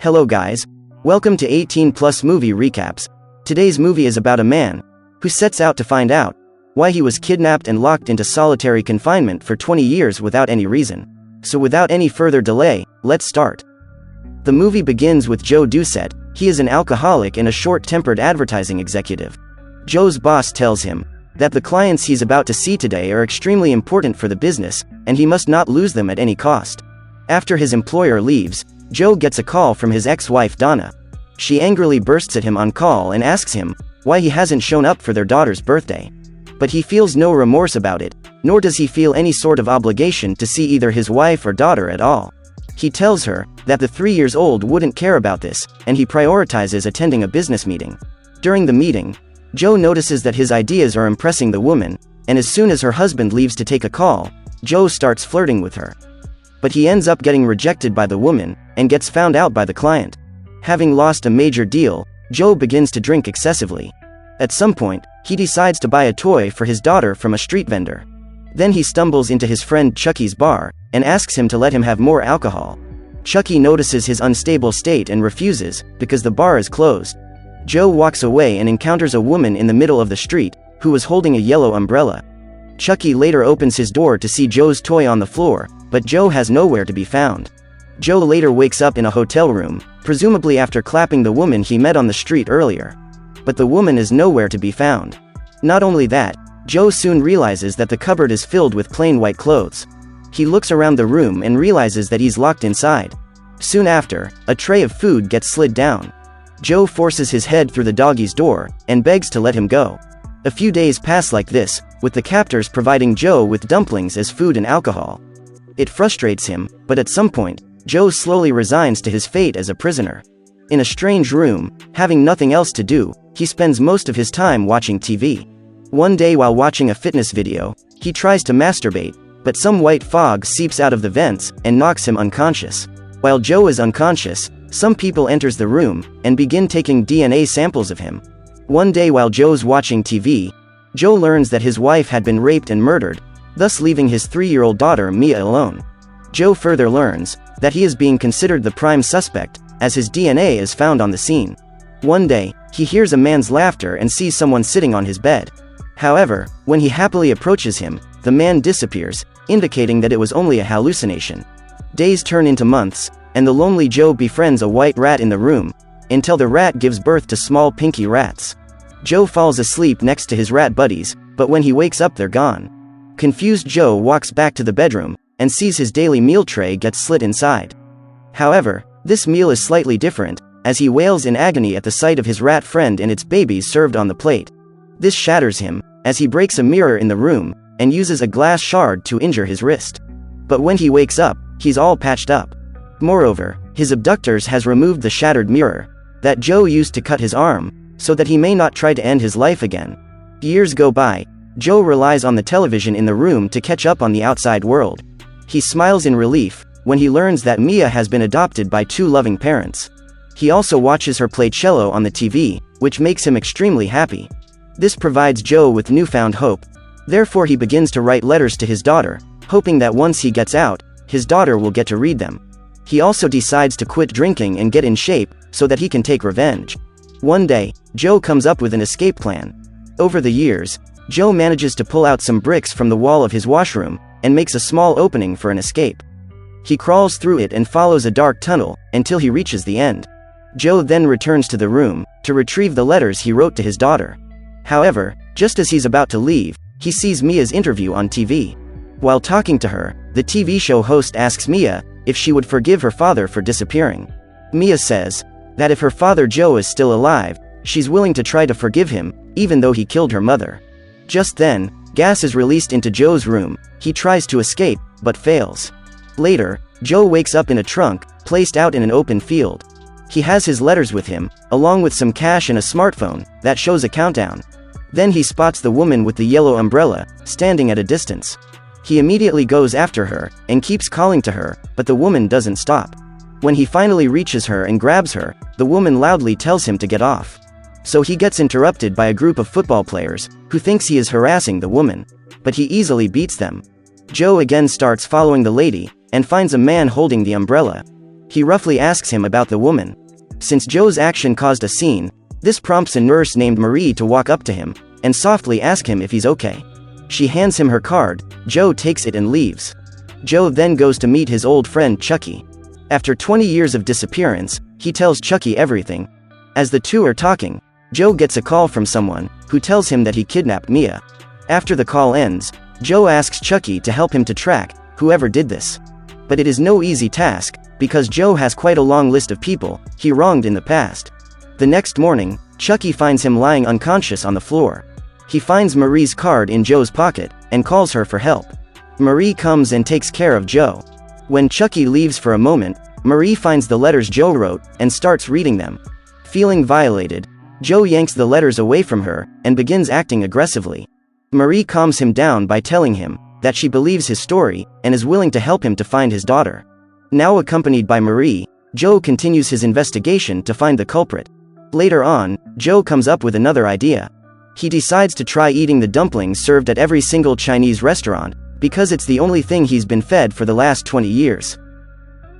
Hello guys. Welcome to 18 Plus Movie Recaps. Today's movie is about a man who sets out to find out why he was kidnapped and locked into solitary confinement for 20 years without any reason. So without any further delay, let's start. The movie begins with Joe Doucette. He is an alcoholic and a short-tempered advertising executive. Joe's boss tells him that the clients he's about to see today are extremely important for the business, and he must not lose them at any cost. After his employer leaves, Joe gets a call from his ex-wife Donna. She angrily bursts at him on call and asks him why he hasn't shown up for their daughter's birthday. But he feels no remorse about it, nor does he feel any sort of obligation to see either his wife or daughter at all. He tells her that the 3-year-old wouldn't care about this, and he prioritizes attending a business meeting. During the meeting, Joe notices that his ideas are impressing the woman, and as soon as her husband leaves to take a call, Joe starts flirting with her. But he ends up getting rejected by the woman, and gets found out by the client. Having lost a major deal, Joe begins to drink excessively. At some point, he decides to buy a toy for his daughter from a street vendor. Then he stumbles into his friend Chucky's bar, and asks him to let him have more alcohol. Chucky notices his unstable state and refuses, because the bar is closed. Joe walks away and encounters a woman in the middle of the street, who was holding a yellow umbrella. Chucky later opens his door to see Joe's toy on the floor, but Joe has nowhere to be found. Joe later wakes up in a hotel room, presumably after clapping the woman he met on the street earlier. But the woman is nowhere to be found. Not only that, Joe soon realizes that the cupboard is filled with plain white clothes. He looks around the room and realizes that he's locked inside. Soon after, a tray of food gets slid down. Joe forces his head through the doggy's door, and begs to let him go. A few days pass like this, with the captors providing Joe with dumplings as food and alcohol. It frustrates him, but at some point, Joe slowly resigns to his fate as a prisoner. In a strange room, having nothing else to do, he spends most of his time watching TV. One day while watching a fitness video, he tries to masturbate, but some white fog seeps out of the vents and knocks him unconscious. While Joe is unconscious, some people enters the room and begin taking DNA samples of him. One day while Joe's watching TV, Joe learns that his wife had been raped and murdered, thus leaving his 3-year-old daughter Mia alone. Joe further learns that he is being considered the prime suspect, as his DNA is found on the scene. One day, he hears a man's laughter and sees someone sitting on his bed. However, when he happily approaches him, the man disappears, indicating that it was only a hallucination. Days turn into months, and the lonely Joe befriends a white rat in the room, until the rat gives birth to small pinky rats. Joe falls asleep next to his rat buddies, but when he wakes up they're gone. Confused Joe walks back to the bedroom, and sees his daily meal tray gets slit inside. However, this meal is slightly different, as he wails in agony at the sight of his rat friend and its babies served on the plate. This shatters him, as he breaks a mirror in the room, and uses a glass shard to injure his wrist. But when he wakes up, he's all patched up. Moreover, his abductors has removed the shattered mirror that Joe used to cut his arm, so that he may not try to end his life again. Years go by. Joe relies on the television in the room to catch up on the outside world. He smiles in relief when he learns that Mia has been adopted by 2 loving parents. He also watches her play cello on the TV, which makes him extremely happy. This provides Joe with newfound hope. Therefore he begins to write letters to his daughter, hoping that once he gets out, his daughter will get to read them. He also decides to quit drinking and get in shape, so that he can take revenge. One day, Joe comes up with an escape plan. Over the years, Joe manages to pull out some bricks from the wall of his washroom, and makes a small opening for an escape. He crawls through it and follows a dark tunnel, until he reaches the end. Joe then returns to the room, to retrieve the letters he wrote to his daughter. However, just as he's about to leave, he sees Mia's interview on TV. While talking to her, the TV show host asks Mia if she would forgive her father for disappearing. Mia says that if her father Joe is still alive, she's willing to try to forgive him, even though he killed her mother. Just then, gas is released into Joe's room. He tries to escape, but fails. Later, Joe wakes up in a trunk, placed out in an open field. He has his letters with him, along with some cash and a smartphone that shows a countdown. Then he spots the woman with the yellow umbrella, standing at a distance. He immediately goes after her, and keeps calling to her, but the woman doesn't stop. When he finally reaches her and grabs her, the woman loudly tells him to get off. So he gets interrupted by a group of football players, who thinks he is harassing the woman. But he easily beats them. Joe again starts following the lady, and finds a man holding the umbrella. He roughly asks him about the woman. Since Joe's action caused a scene, this prompts a nurse named Marie to walk up to him and softly ask him if he's okay. She hands him her card. Joe takes it and leaves. Joe then goes to meet his old friend Chucky. After 20 years of disappearance, he tells Chucky everything. As the two are talking, Joe gets a call from someone who tells him that he kidnapped Mia. After the call ends, Joe asks Chucky to help him to track whoever did this. But it is no easy task, because Joe has quite a long list of people he wronged in the past. The next morning, Chucky finds him lying unconscious on the floor. He finds Marie's card in Joe's pocket and calls her for help. Marie comes and takes care of Joe. When Chucky leaves for a moment, Marie finds the letters Joe wrote and starts reading them. Feeling violated, Joe yanks the letters away from her and begins acting aggressively. Marie calms him down by telling him that she believes his story and is willing to help him to find his daughter. Now accompanied by Marie, Joe continues his investigation to find the culprit. Later on, Joe comes up with another idea. He decides to try eating the dumplings served at every single Chinese restaurant, because it's the only thing he's been fed for the last 20 years.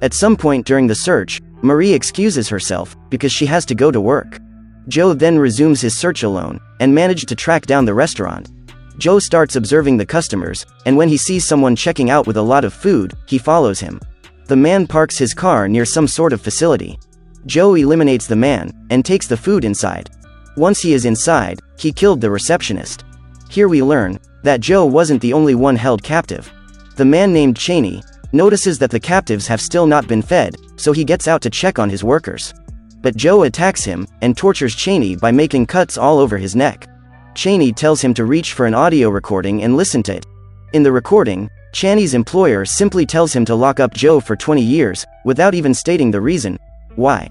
At some point during the search, Marie excuses herself because she has to go to work. Joe then resumes his search alone and manages to track down the restaurant. Joe starts observing the customers, and when he sees someone checking out with a lot of food, he follows him. The man parks his car near some sort of facility. Joe eliminates the man and takes the food inside. Once he is inside, he killed the receptionist. Here we learn that Joe wasn't the only one held captive. The man named Cheney notices that the captives have still not been fed, so he gets out to check on his workers. But Joe attacks him and tortures Cheney by making cuts all over his neck. Cheney tells him to reach for an audio recording and listen to it. In the recording, Cheney's employer simply tells him to lock up Joe for 20 years, without even stating the reason why.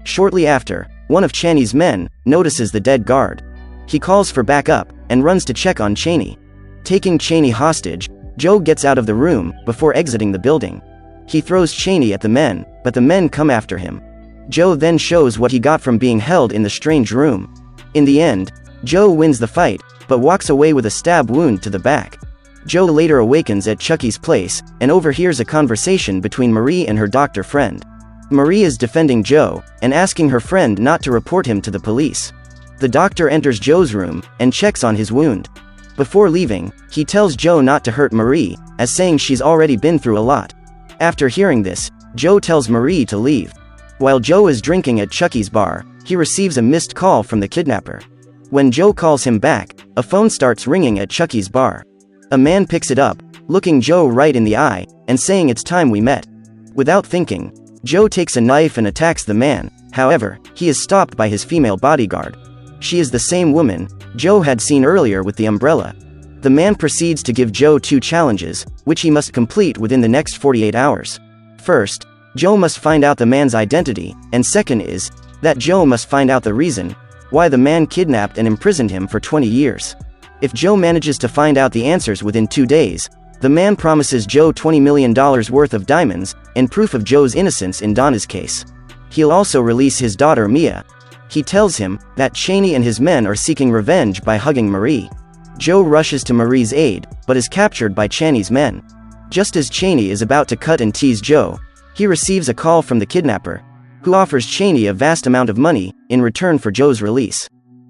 Shortly after, one of Cheney's men notices the dead guard. He calls for backup and runs to check on Cheney. Taking Cheney hostage, Joe gets out of the room before exiting the building. He throws Cheney at the men, but the men come after him. Joe then shows what he got from being held in the strange room. In the end, Joe wins the fight, but walks away with a stab wound to the back. Joe later awakens at Chucky's place and overhears a conversation between Marie and her doctor friend. Marie is defending Joe and asking her friend not to report him to the police. The doctor enters Joe's room and checks on his wound. Before leaving, he tells Joe not to hurt Marie, as saying she's already been through a lot. After hearing this, Joe tells Marie to leave. While Joe is drinking at Chucky's bar, he receives a missed call from the kidnapper. When Joe calls him back, a phone starts ringing at Chucky's bar. A man picks it up, looking Joe right in the eye, and saying it's time we met. Without thinking, Joe takes a knife and attacks the man. However, he is stopped by his female bodyguard. She is the same woman Joe had seen earlier with the umbrella. The man proceeds to give Joe 2 challenges, which he must complete within the next 48 hours. First, Joe must find out the man's identity, and second is that Joe must find out the reason why the man kidnapped and imprisoned him for 20 years. If Joe manages to find out the answers within 2 days, the man promises Joe $20 million worth of diamonds, in proof of Joe's innocence in Donna's case. He'll also release his daughter Mia. He tells him that Cheney and his men are seeking revenge by hugging Marie. Joe rushes to Marie's aid, but is captured by Cheney's men. Just as Cheney is about to cut and tease Joe, he receives a call from the kidnapper, who offers Cheney a vast amount of money in return for Joe's release.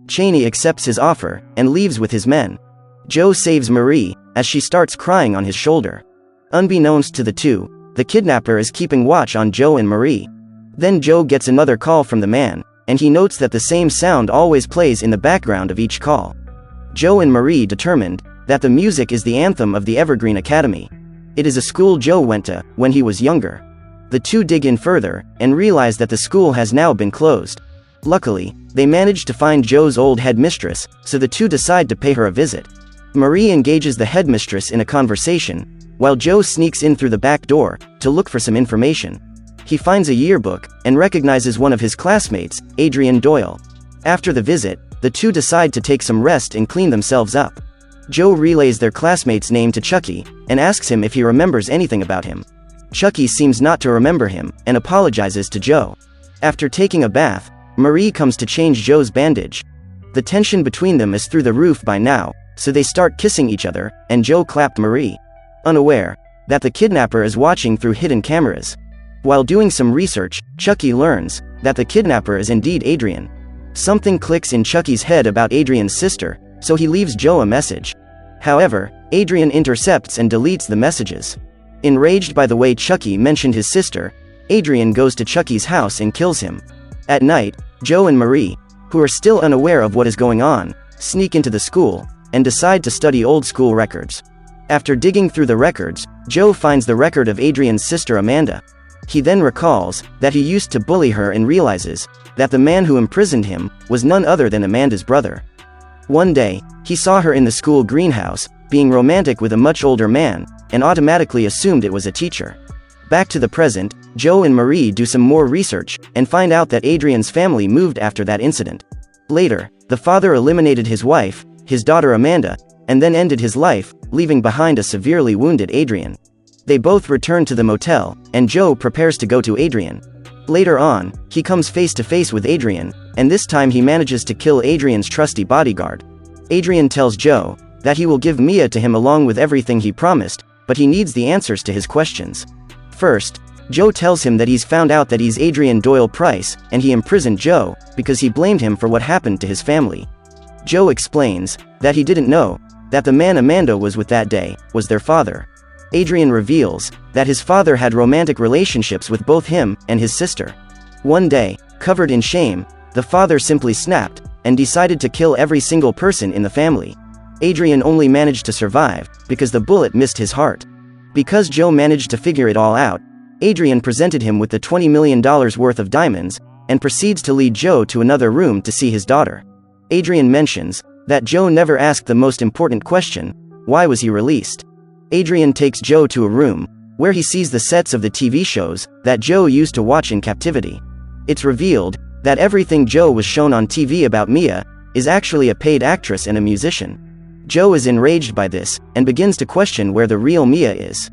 Cheney accepts his offer and leaves with his men. Joe saves Marie, as she starts crying on his shoulder. Unbeknownst to the two, the kidnapper is keeping watch on Joe and Marie. Then Joe gets another call from the man, and he notes that the same sound always plays in the background of each call. Joe and Marie determined that the music is the anthem of the Evergreen Academy. It is a school Joe went to when he was younger. The two dig in further and realize that the school has now been closed. Luckily, they manage to find Joe's old headmistress, so the two decide to pay her a visit. Marie engages the headmistress in a conversation, while Joe sneaks in through the back door to look for some information. He finds a yearbook and recognizes one of his classmates, Adrian Doyle. After the visit, the two decide to take some rest and clean themselves up. Joe relays their classmate's name to Chucky and asks him if he remembers anything about him. Chucky seems not to remember him and apologizes to Joe. After taking a bath, Marie comes to change Joe's bandage. The tension between them is through the roof by now, so they start kissing each other, and Joe clapped Marie, unaware that the kidnapper is watching through hidden cameras. While doing some research, Chucky learns that the kidnapper is indeed Adrian. Something clicks in Chucky's head about Adrian's sister, so he leaves Joe a message. However, Adrian intercepts and deletes the messages. Enraged by the way Chucky mentioned his sister, Adrian goes to Chucky's house and kills him. At night, Joe and Marie, who are still unaware of what is going on, sneak into the school and decide to study old school records. After digging through the records, Joe finds the record of Adrian's sister Amanda. He then recalls that he used to bully her and realizes that the man who imprisoned him was none other than Amanda's brother. One day, he saw her in the school greenhouse, being romantic with a much older man, and automatically assumed it was a teacher. Back to the present, Joe and Marie do some more research and find out that Adrian's family moved after that incident. Later, the father eliminated his wife, his daughter Amanda, and then ended his life, leaving behind a severely wounded Adrian. They both return to the motel, and Joe prepares to go to Adrian. Later on, he comes face to face with Adrian, and this time he manages to kill Adrian's trusty bodyguard. Adrian tells Joe that he will give Mia to him along with everything he promised, but he needs the answers to his questions. First, Joe tells him that he's found out that he's Adrian Doyle Price, and he imprisoned Joe because he blamed him for what happened to his family. Joe explains that he didn't know that the man Amanda was with that day was their father. Adrian reveals that his father had romantic relationships with both him and his sister. One day, covered in shame, the father simply snapped and decided to kill every single person in the family. Adrian only managed to survive because the bullet missed his heart. Because Joe managed to figure it all out, Adrian presented him with the $20 million worth of diamonds and proceeds to lead Joe to another room to see his daughter. Adrian mentions that Joe never asked the most important question: why was he released? Adrian takes Joe to a room where he sees the sets of the TV shows that Joe used to watch in captivity. It's revealed that everything Joe was shown on TV about Mia is actually a paid actress and a musician. Joe is enraged by this and begins to question where the real Mia is.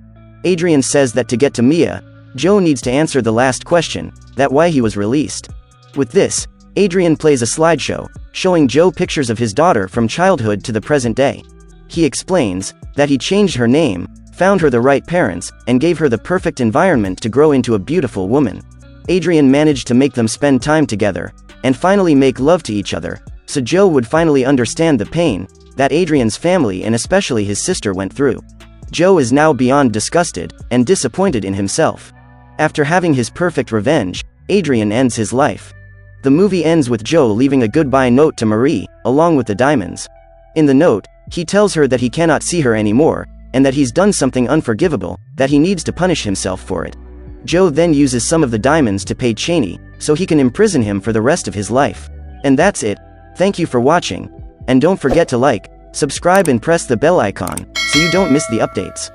Adrian says that to get to Mia, Joe needs to answer the last question, that why he was released. With this, Adrian plays a slideshow, showing Joe pictures of his daughter from childhood to the present day. He explains that he changed her name, found her the right parents, and gave her the perfect environment to grow into a beautiful woman. Adrian managed to make them spend time together, and finally make love to each other, so Joe would finally understand the pain that Adrian's family and especially his sister went through. Joe is now beyond disgusted and disappointed in himself. After having his perfect revenge, Adrian ends his life. The movie ends with Joe leaving a goodbye note to Marie, along with the diamonds. In the note, he tells her that he cannot see her anymore, and that he's done something unforgivable, that he needs to punish himself for it. Joe then uses some of the diamonds to pay Cheney, so he can imprison him for the rest of his life. And that's it. Thank you for watching. And don't forget to like, subscribe and press the bell icon, so you don't miss the updates.